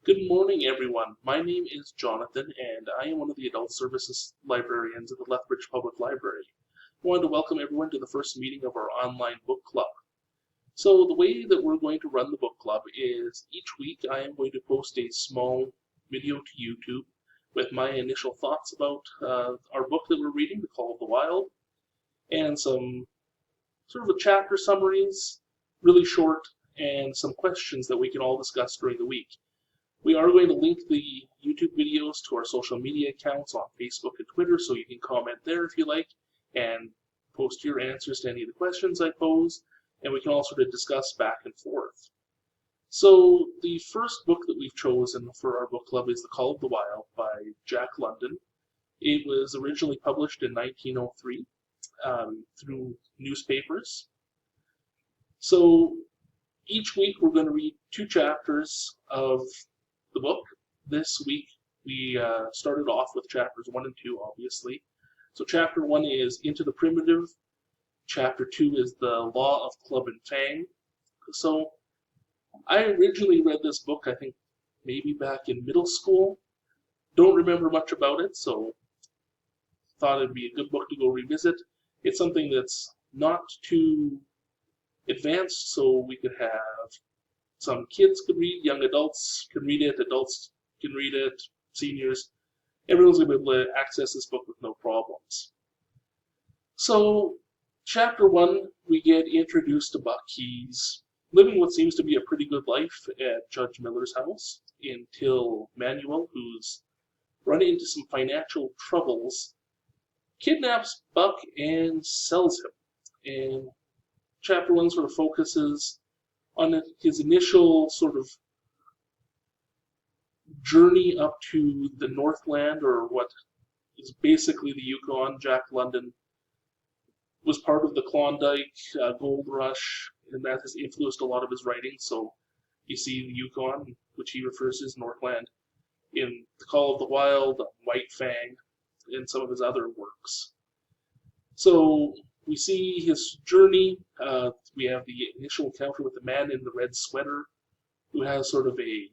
Good morning, everyone. My name is Jonathan, and I am one of the Adult Services librarians at the Lethbridge Public Library. I wanted to welcome everyone to the first meeting of our online book club. So the way that we're going to run the book club is each week I am going to post a small video to YouTube with my initial thoughts about our book that we're reading, The Call of the Wild, and some sort of a chapter summaries, really short, and some questions that we can all discuss during the week. We are going to link the YouTube videos to our social media accounts on Facebook and Twitter, so you can comment there if you like, and post your answers to any of the questions I pose, and we can all sort of discuss back and forth. So the first book that we've chosen for our book club is The Call of the Wild by Jack London. It was originally published in 1903 through newspapers. So each week we're going to read 2 chapters of the book. This week we started off with chapters 1 and 2, obviously. So chapter 1 is Into the Primitive. Chapter 2 is The Law of Club and Fang. So I originally read this book, I think, maybe back in middle school. Don't remember much about it, so thought it'd be a good book to go revisit. It's something that's not too advanced, so we could have some kids could read, young adults can read it, adults can read it, seniors. Everyone's going to be able to access this book with no problems. So, chapter 1, we get introduced to Buck. He's living what seems to be a pretty good life at Judge Miller's house until Manuel, who's run into some financial troubles, kidnaps Buck and sells him. And chapter 1 sort of focuses on his initial sort of journey up to the Northland, or what is basically the Yukon. Jack London was part of the Klondike gold rush, and that has influenced a lot of his writing. So you see the Yukon, which he refers to as Northland, in The Call of the Wild, White Fang, and some of his other works. So we see his journey. We have the initial encounter with the man in the red sweater, who has sort of a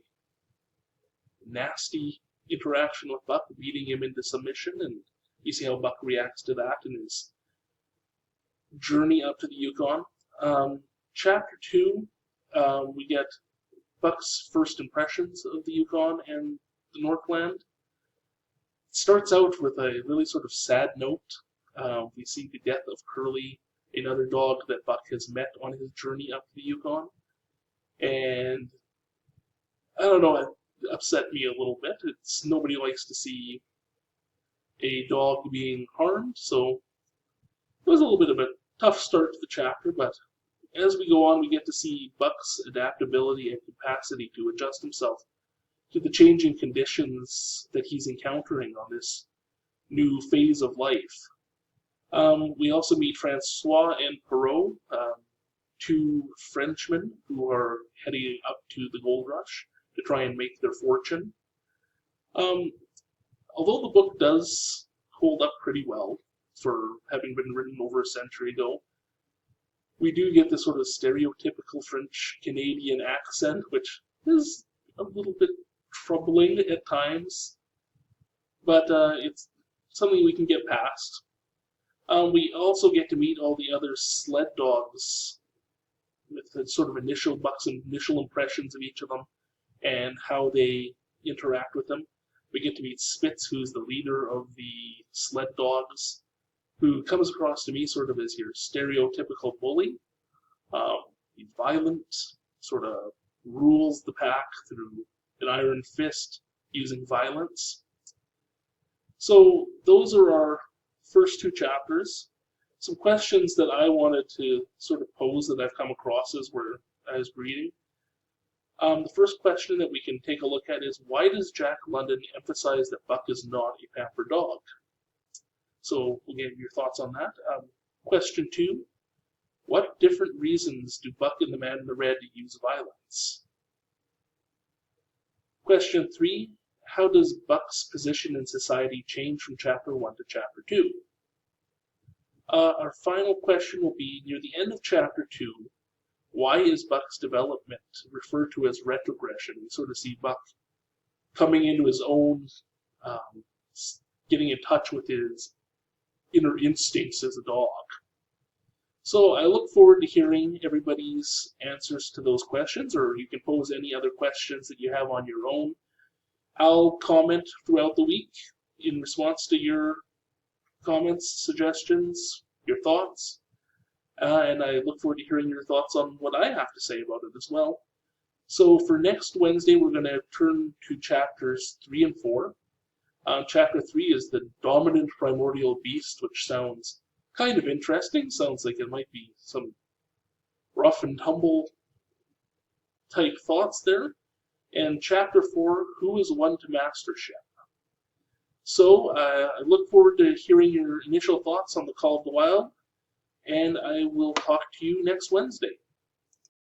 nasty interaction with Buck, beating him into submission, and you see how Buck reacts to that in his journey up to the Yukon. Chapter 2, we get Buck's first impressions of the Yukon and the Northland. It starts out with a really sort of sad note. We see the death of Curly, another dog that Buck has met on his journey up the Yukon. And I don't know, it upset me a little bit. Nobody likes to see a dog being harmed, so it was a little bit of a tough start to the chapter, but as we go on, we get to see Buck's adaptability and capacity to adjust himself to the changing conditions that he's encountering on this new phase of life. We also meet Francois and Perrault, 2 Frenchmen who are heading up to the gold rush to try and make their fortune. Although the book does hold up pretty well for having been written over a century ago, we do get this sort of stereotypical French-Canadian accent, which is a little bit troubling at times, but it's something we can get past. We also get to meet all the other sled dogs with the sort of Buck's initial impressions of each of them and how they interact with them. We get to meet Spitz, who's the leader of the sled dogs, who comes across to me sort of as your stereotypical bully. He's violent, sort of rules the pack through an iron fist using violence. So those are our first 2 chapters. Some questions that I wanted to sort of pose that I've come across as I was reading. The first question that we can take a look at is, why does Jack London emphasize that Buck is not a pampered dog? So we'll get your thoughts on that. Question 2, what different reasons do Buck and the Man in the Red use violence? Question 3, how does Buck's position in society change from chapter 1 to chapter 2? Our final question will be, near the end of chapter 2, why is Buck's development referred to as retrogression? We sort of see Buck coming into his own, um, getting in touch with his inner instincts as a dog. So I look forward to hearing everybody's answers to those questions, or you can pose any other questions that you have on your own. I'll comment throughout the week in response to your comments, suggestions, your thoughts, and I look forward to hearing your thoughts on what I have to say about it as well. So for next Wednesday, we're going to turn to chapters 3 and 4. Chapter 3 is the dominant primordial beast, which sounds kind of interesting. Sounds like it might be some rough and tumble type thoughts there. And chapter 4, who is one to mastership? So I look forward to hearing your initial thoughts on the Call of the Wild, and I will talk to you next Wednesday.